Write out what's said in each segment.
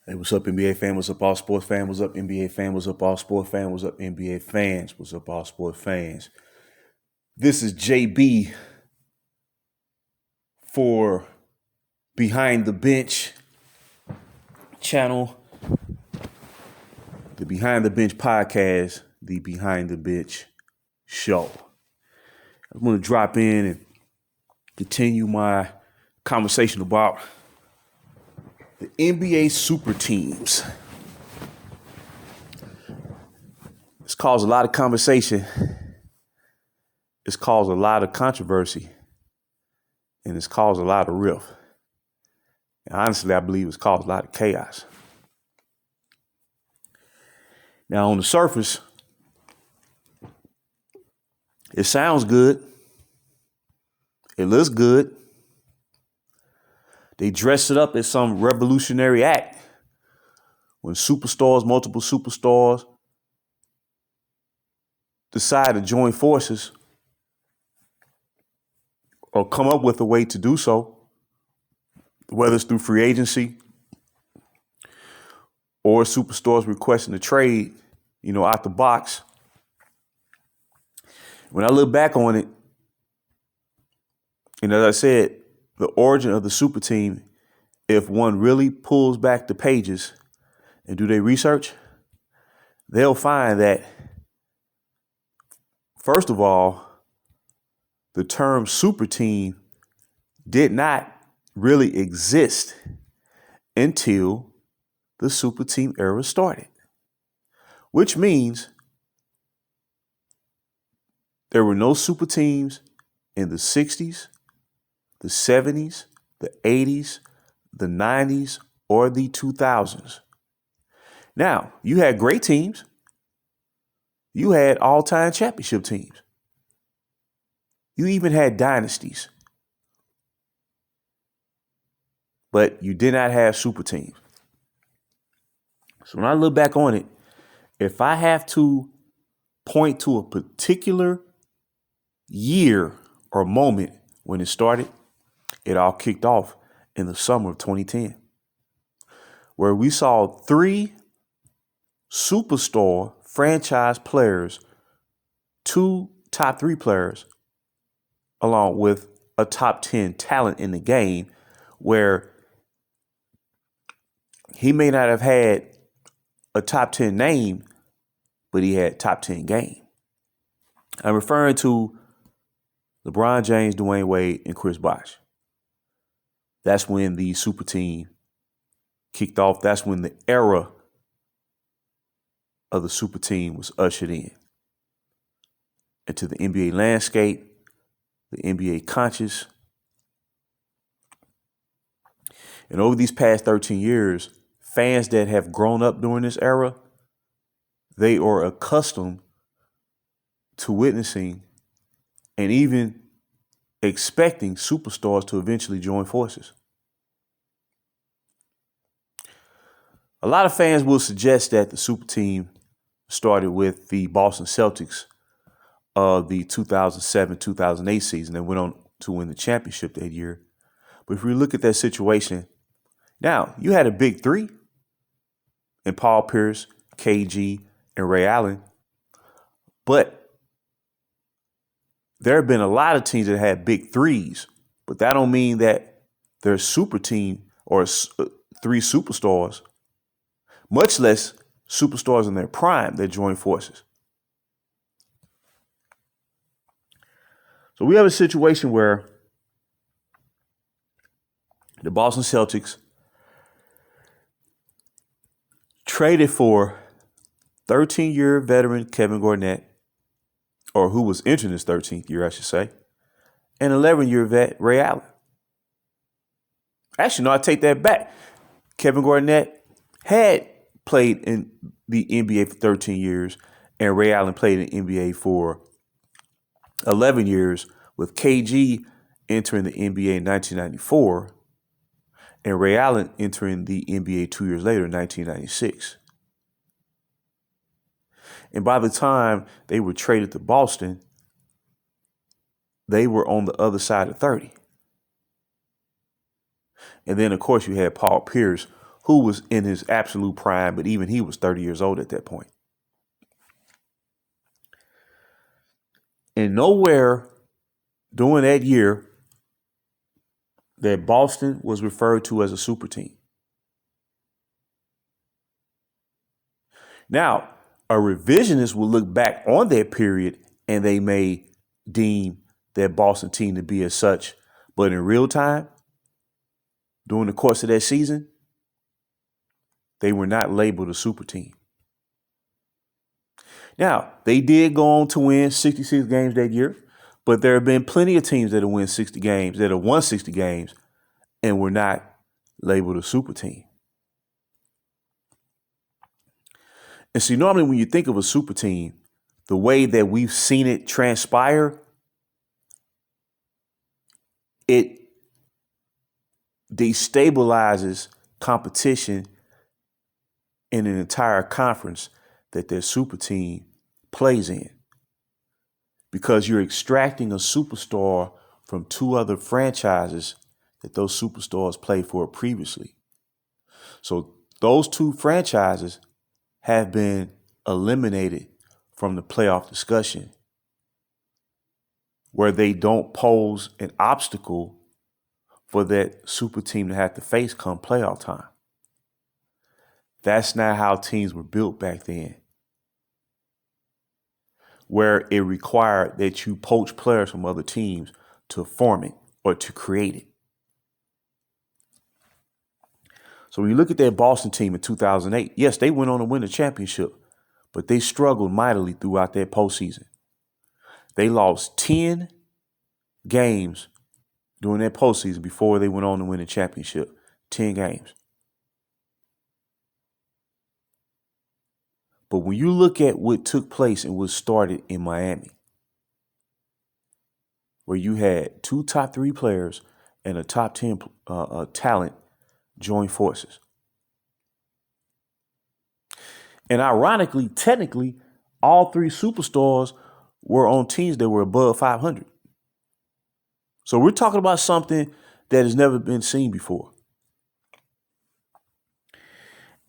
Hey, what's up, NBA fan? What's up, all sports fan? What's up, NBA fan? What's up, all sport fan? What's up, NBA fans? What's up, all sport fans? This is JB for Behind the Bench channel, the Behind the Bench podcast, the Behind the Bench show. I'm going to drop in and continue my conversation about the NBA super teams. It's caused a lot of conversation. It's caused a lot of controversy. And it's caused a lot of rift. And honestly, I believe it's caused a lot of chaos. Now, on the surface, it sounds good. It looks good. They dress it up as some revolutionary act when superstars, multiple superstars, decide to join forces or come up with a way to do so, whether it's through free agency or superstars requesting a trade, out the box. When I look back on it, and as I said, the origin of the super team, if one really pulls back the pages and do their research, they'll find that, first of all, the term super team did not really exist until the super team era started, which means there were no super teams in the 60s, the 70s, the 80s, the 90s, or the 2000s. Now, you had great teams. You had all-time championship teams. You even had dynasties. But you did not have super teams. So when I look back on it, if I have to point to a particular year or moment when it started, it all kicked off in the summer of 2010, where we saw three superstar franchise players, two top three players, along with a top 10 talent in the game, where he may not have had a top 10 name, but he had top 10 game. I'm referring to LeBron James, Dwayne Wade, and Chris Bosh. That's when the super team kicked off. That's when the era of the super team was ushered in into the NBA landscape, the NBA conscious. And over these past 13 years, fans that have grown up during this era, they are accustomed to witnessing and even expecting superstars to eventually join forces. A lot of fans will suggest that the super team started with the Boston Celtics of the 2007-2008 season and went on to win the championship that year. But if we look at that situation, now you had a big three in Paul Pierce, KG, and Ray Allen. But there have been a lot of teams that had big threes, but that don't mean that they're a super team or three superstars, much less superstars in their prime that join forces. So we have a situation where the Boston Celtics traded for 13-year veteran Kevin Garnett, or who was entering his 13th year, I should say, and 11-year vet Ray Allen. Actually, no, I take that back. Kevin Garnett had played in the NBA for 13 years, and Ray Allen played in the NBA for 11 years, with KG entering the NBA in 1994, and Ray Allen entering the NBA 2 years later in 1996. And by the time they were traded to Boston, they were on the other side of 30. And then, of course, you had Paul Pierce, who was in his absolute prime, but even he was 30 years old at that point. And nowhere during that year that Boston was referred to as a super team. Now, a revisionist will look back on that period and they may deem that Boston team to be as such. But in real time, during the course of that season, they were not labeled a super team. Now, they did go on to win 66 games that year, but there have been plenty of teams that have won 60 games, that have won 60 games, and were not labeled a super team. And see, normally when you think of a super team, the way that we've seen it transpire, it destabilizes competition in an entire conference that their super team plays in. Because you're extracting a superstar from two other franchises that those superstars played for previously. So those two franchises have been eliminated from the playoff discussion, where they don't pose an obstacle for that super team to have to face come playoff time. That's not how teams were built back then, where it required that you poach players from other teams to form it or to create it. So when you look at that Boston team in 2008, yes, they went on to win the championship, but they struggled mightily throughout that postseason. They lost 10 games during that postseason before they went on to win the championship. 10 games. But when you look at what took place and what started in Miami, where you had two top 3 players and a top 10 talent join forces. And ironically, technically, all 3 superstars were on teams that were above 500. So we're talking about something that has never been seen before.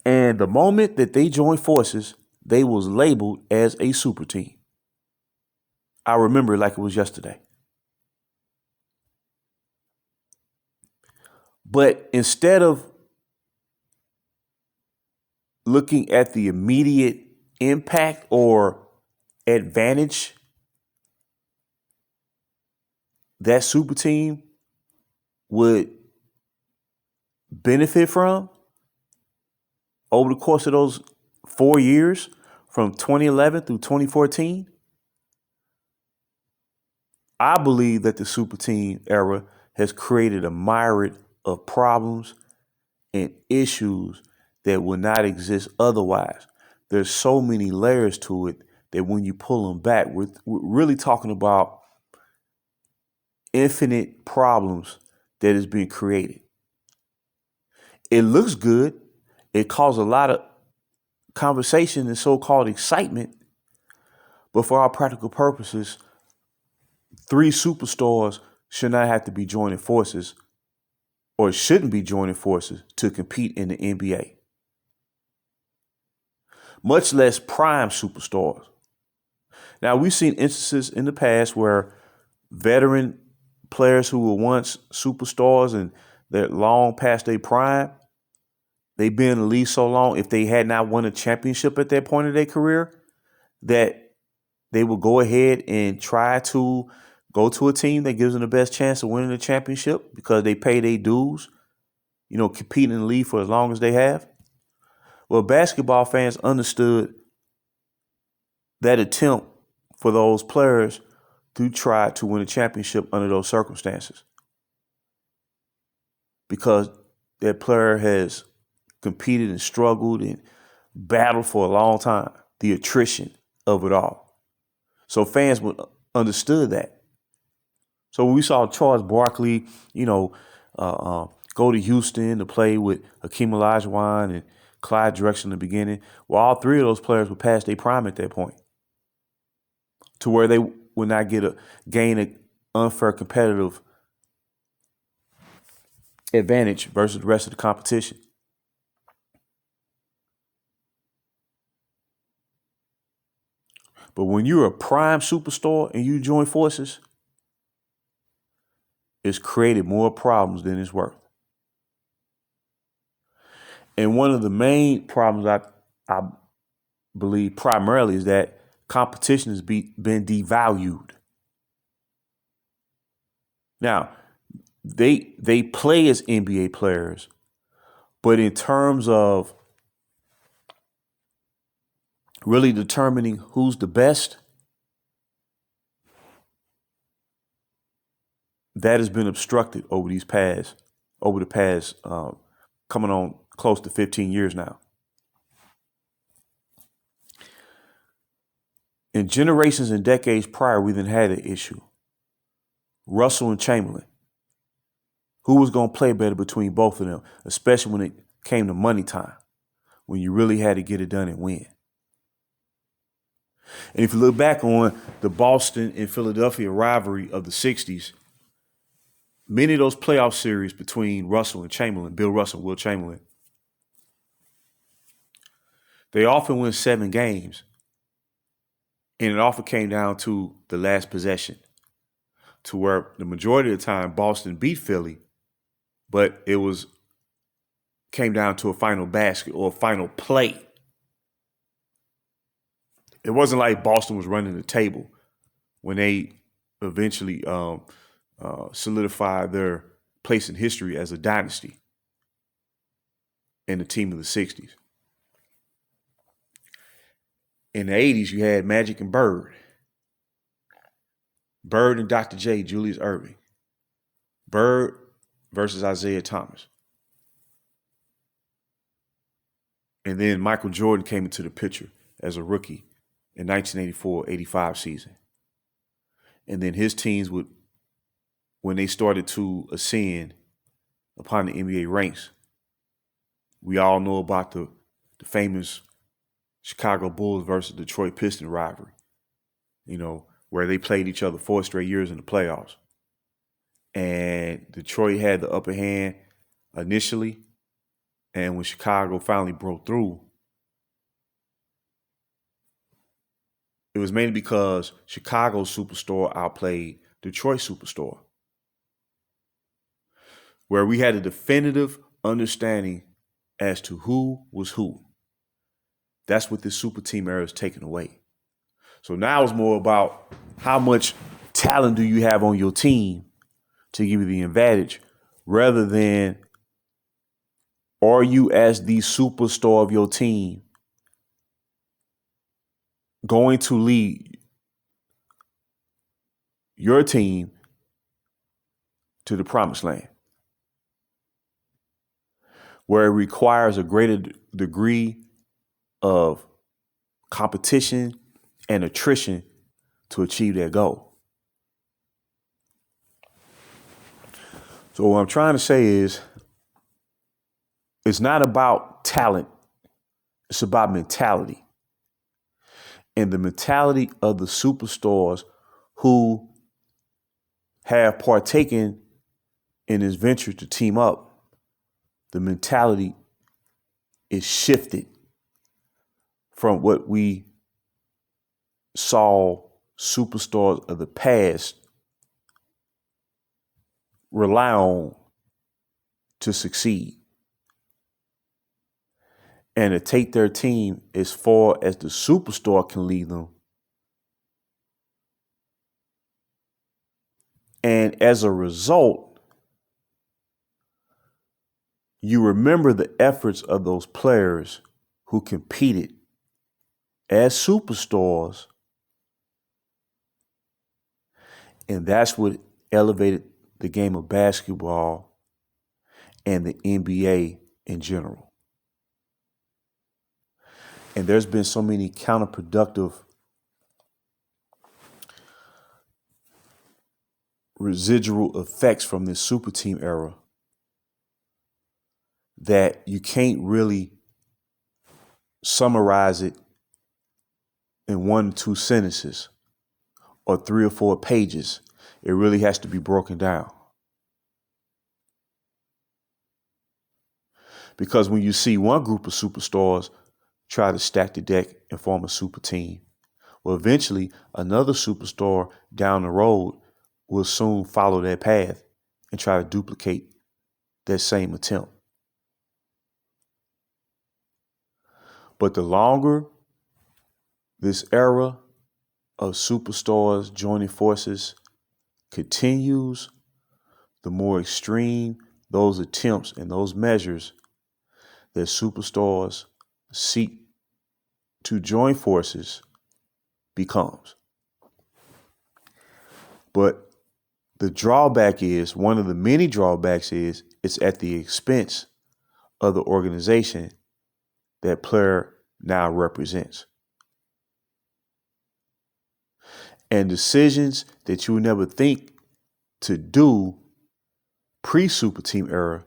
And the moment that they joined forces, they was labeled as a super team. I remember it like it was yesterday. But instead of looking at the immediate impact or advantage that super team would benefit from over the course of those 4 years, from 2011 through 2014, I believe that the super team era has created a myriad of problems and issues that would not exist otherwise. There's so many layers to it that when you pull them back, we're really talking about infinite problems that is being created. It looks good. It caused a lot of conversation and so-called excitement. But for our practical purposes, 3 superstars should not have to be joining forces, or shouldn't be joining forces to compete in the NBA. Much less prime superstars. Now, we've seen instances in the past where veteran players who were once superstars and they're long past their prime, they've been in the league so long, if they had not won a championship at that point of their career, that they will go ahead and try to go to a team that gives them the best chance of winning the championship because they pay their dues, competing in the league for as long as they have. Well, basketball fans understood that attempt for those players to try to win a championship under those circumstances, because that player has competed and struggled and battled for a long time, the attrition of it all. So fans would understood that. So when we saw Charles Barkley, go to Houston to play with Hakeem Olajuwon and Clyde Drexler in the beginning, well, all 3 of those players were past their prime at that point, to where they would not gain an unfair competitive advantage versus the rest of the competition. But when you're a prime superstar and you join forces, it's created more problems than it's worth. And one of the main problems I believe primarily is that competition has been devalued. Now, they play as NBA players, but in terms of really determining who's the best, that has been obstructed over the past coming on close to 15 years now. In generations and decades prior, we then had an issue. Russell and Chamberlain. Who was going to play better between both of them, especially when it came to money time, when you really had to get it done and win? And if you look back on the Boston and Philadelphia rivalry of the 60s, many of those playoff series between Russell and Chamberlain, Bill Russell and Will Chamberlain, they often win 7 games. And it often came down to the last possession, to where the majority of the time Boston beat Philly, but it came down to a final basket or a final play. It wasn't like Boston was running the table when they eventually solidified their place in history as a dynasty and the team of the 60s. In the 80s, you had Magic and Bird. Bird and Dr. J, Julius Erving. Bird versus Isaiah Thomas. And then Michael Jordan came into the picture as a rookie in 1984-85 season. And then his teams when they started to ascend upon the NBA ranks, we all know about the famous Chicago Bulls versus Detroit Pistons rivalry, where they played each other 4 straight years in the playoffs. And Detroit had the upper hand initially. And when Chicago finally broke through, it was mainly because Chicago's superstar outplayed Detroit's superstar, where we had a definitive understanding as to who was who. That's what this super team era is taking away. So now it's more about how much talent do you have on your team to give you the advantage, rather than are you, as the superstar of your team, going to lead your team to the promised land, where it requires a greater degree of competition and attrition to achieve that goal. So what I'm trying to say is, it's not about talent. It's about mentality. And the mentality of the superstars who have partaken in this venture to team up, the mentality is shifted from what we saw superstars of the past rely on to succeed, and to take their team as far as the superstar can lead them. And as a result, you remember the efforts of those players who competed as superstars. And that's what elevated the game of basketball and the NBA in general. And there's been so many counterproductive residual effects from this super team era that you can't really summarize it in 1 or 2 sentences or 3 or 4 pages. It really has to be broken down. Because when you see one group of superstars try to stack the deck and form a super team, Well, eventually, another superstar down the road will soon follow that path and try to duplicate that same attempt. But the longer this era of superstars joining forces continues, the more extreme those attempts and those measures that superstars seek to join forces becomes. But the drawback is, one of the many drawbacks is, it's at the expense of the organization that player now represents. And decisions that you would never think to do pre-super team era,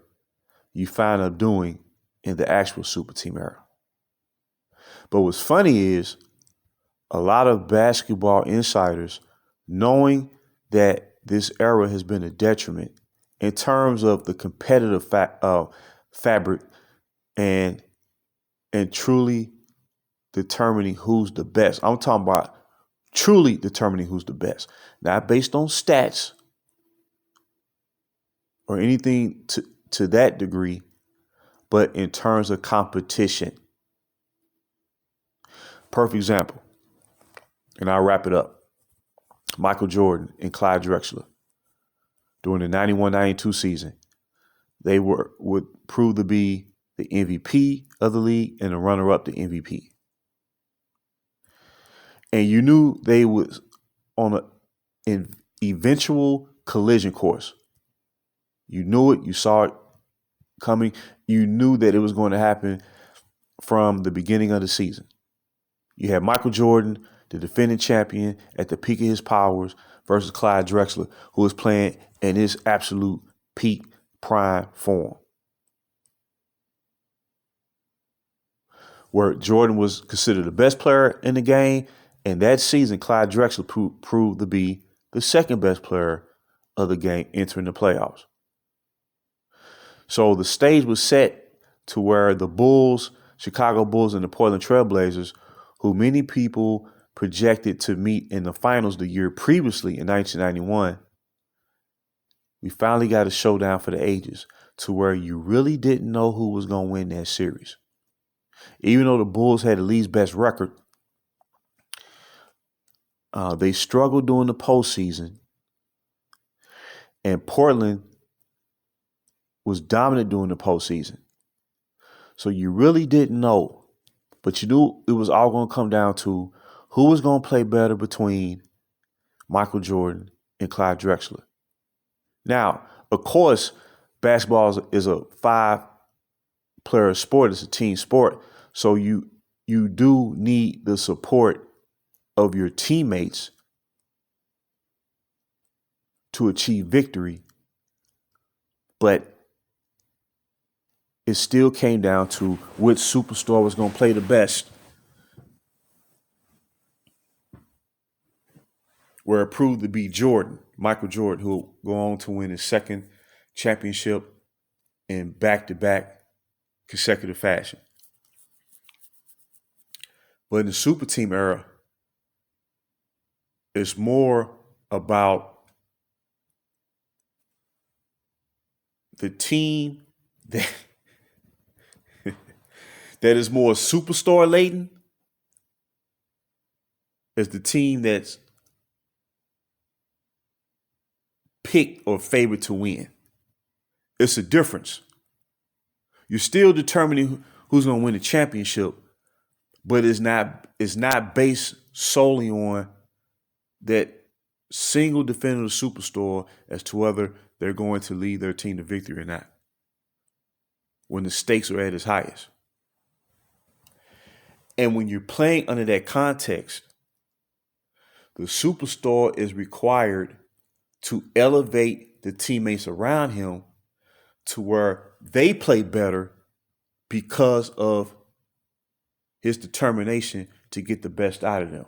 you find up doing in the actual super team era. But what's funny is a lot of basketball insiders, knowing that this era has been a detriment in terms of the competitive fabric and truly determining who's the best. I'm talking about truly determining who's the best, not based on stats or anything to that degree, but in terms of competition. Perfect example, and I'll wrap it up. Michael Jordan and Clyde Drexler during the 91-92 season, they would prove to be the MVP of the league and the runner-up to MVP. And you knew they was on an eventual collision course. You knew it. You saw it coming. You knew that it was going to happen from the beginning of the season. You had Michael Jordan, the defending champion, at the peak of his powers, versus Clyde Drexler, who was playing in his absolute peak prime form. Where Jordan was considered the best player in the game, and that season, Clyde Drexler proved to be the second best player of the game entering the playoffs. So the stage was set to where the Bulls, Chicago Bulls, and the Portland Trail Blazers, who many people projected to meet in the finals the year previously in 1991, we finally got a showdown for the ages to where you really didn't know who was going to win that series. Even though the Bulls had the league's best record, they struggled during the postseason, and Portland was dominant during the postseason. So you really didn't know, but you knew it was all going to come down to who was going to play better between Michael Jordan and Clyde Drexler. Now, of course, basketball is a 5-player sport. It's a team sport. So you do need the support of your teammates to achieve victory. But it still came down to which superstar was going to play the best. Where it proved to be Jordan, Michael Jordan, who will go on to win his second championship in back-to-back consecutive fashion. But in the super team era, it's more about the team that is more superstar laden is the team that's picked or favored to win. It's a difference. You're still determining who's going to win the championship, but it's not based solely on that single definitive superstar as to whether they're going to lead their team to victory or not when the stakes are at its highest. And when you're playing under that context, the superstar is required to elevate the teammates around him to where they play better because of his determination to get the best out of them.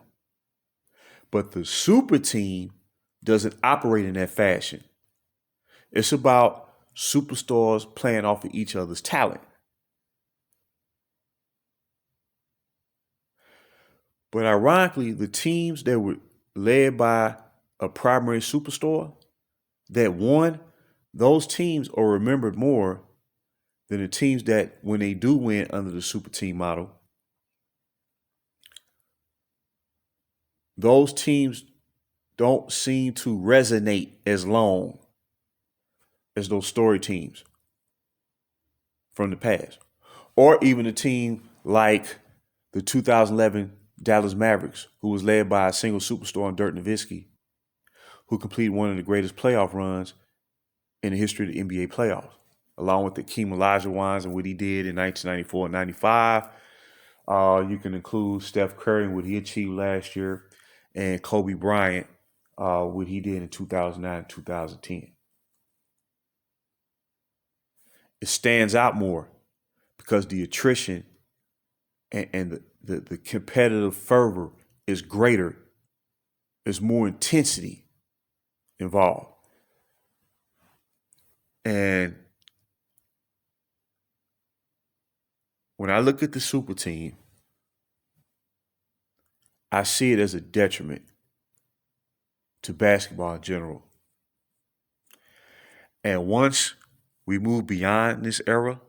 But the super team doesn't operate in that fashion. It's about superstars playing off of each other's talent. But ironically, the teams that were led by a primary superstar that won, those teams are remembered more than the teams that, when they do win under the super team model, those teams don't seem to resonate as long as those story teams from the past. Or even a team like the 2011 Dallas Mavericks, who was led by a single superstar in Dirk Nowitzki, who completed one of the greatest playoff runs in the history of the NBA playoffs, along with the Hakeem Olajuwons and what he did in 1994 and 95. You can include Steph Curry and what he achieved last year, and Kobe Bryant, what he did in 2009 and 2010. It stands out more because the attrition and the competitive fervor is greater. There's more intensity involved. And when I look at the super team, I see it as a detriment to basketball in general. And once we move beyond this era,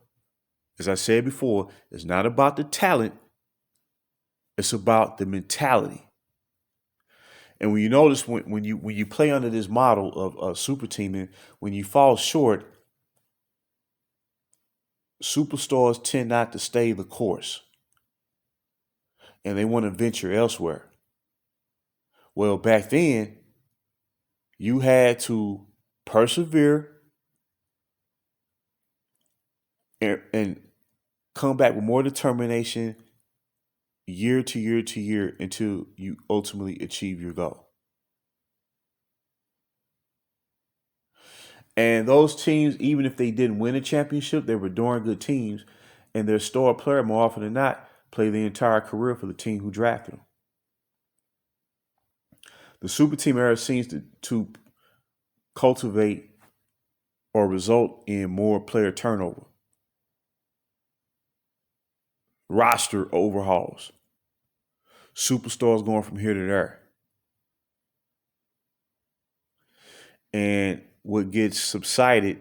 as I said before, it's not about the talent, it's about the mentality. And when you notice when you play under this model of super teaming, when you fall short, superstars tend not to stay the course, and they want to venture elsewhere. Well, back then, you had to persevere and come back with more determination year to year to year until you ultimately achieve your goal. And those teams, even if they didn't win a championship, they were darn good teams. And their star player, more often than not, played the entire career for the team who drafted them. The super team era seems to cultivate or result in more player turnover, roster overhauls, superstars going from here to there. And what gets subsided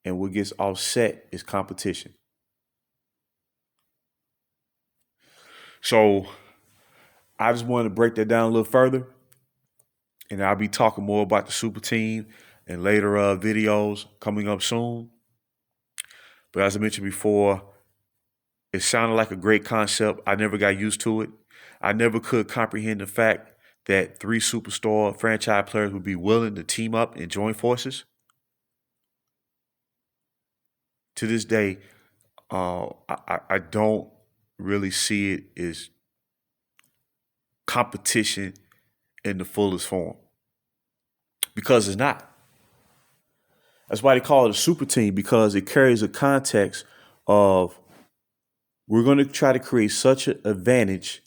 and what gets offset is competition. So I just wanted to break that down a little further. And I'll be talking more about the super team in later videos coming up soon. But as I mentioned before, it sounded like a great concept. I never got used to it. I never could comprehend the fact that 3 superstar franchise players would be willing to team up and join forces. To this day, I don't really see it as competition in the fullest form, because it's not. That's why they call it a super team, because it carries a context of we're going to try to create such an advantage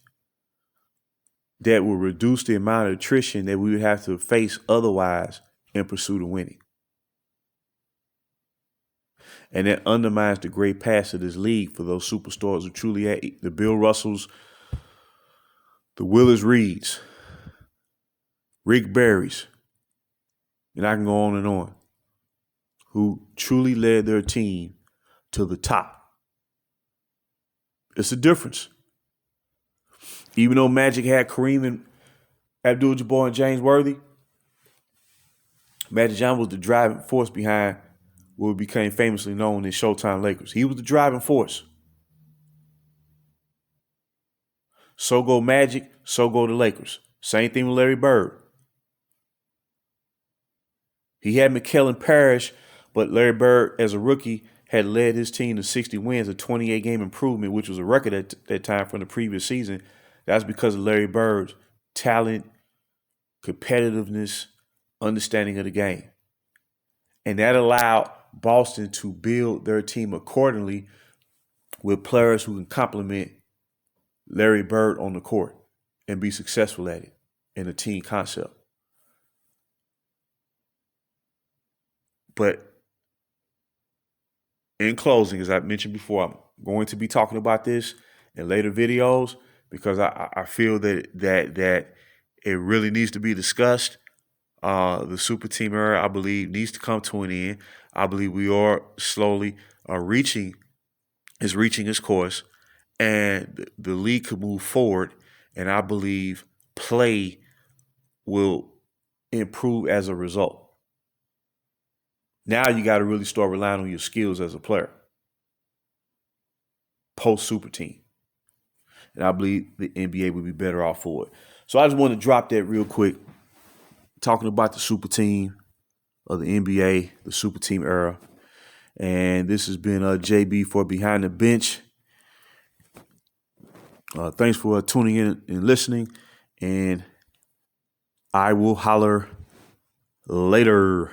that will reduce the amount of attrition that we would have to face otherwise in pursuit of winning. And that undermines the great past of this league for those superstars who truly had the Bill Russells, the Willis Reeds, Rick Barrys, and I can go on and on, who truly led their team to the top. It's a difference. Even though Magic had Kareem and Abdul-Jabbar and James Worthy, Magic Johnson was the driving force behind what became famously known as Showtime Lakers. He was the driving force. So go Magic, so go the Lakers. Same thing with Larry Bird. He had McKellen Parrish, but Larry Bird, as a rookie, had led his team to 60 wins, a 28-game improvement, which was a record at that time from the previous season. That's because of Larry Bird's talent, competitiveness, understanding of the game. And that allowed Boston to build their team accordingly with players who can complement Larry Bird on the court and be successful at it in a team concept. But in closing, as I mentioned before, I'm going to be talking about this in later videos. because I feel that it really needs to be discussed. The super team era, I believe, needs to come to an end. I believe we are slowly reaching its course, and the league could move forward. And I believe play will improve as a result. Now you got to really start relying on your skills as a player post super team. And I believe the NBA would be better off for it. So I just want to drop that real quick, talking about the super team of the NBA, the super team era. And this has been JB for Behind the Bench. Thanks for tuning in and listening. And I will holler later.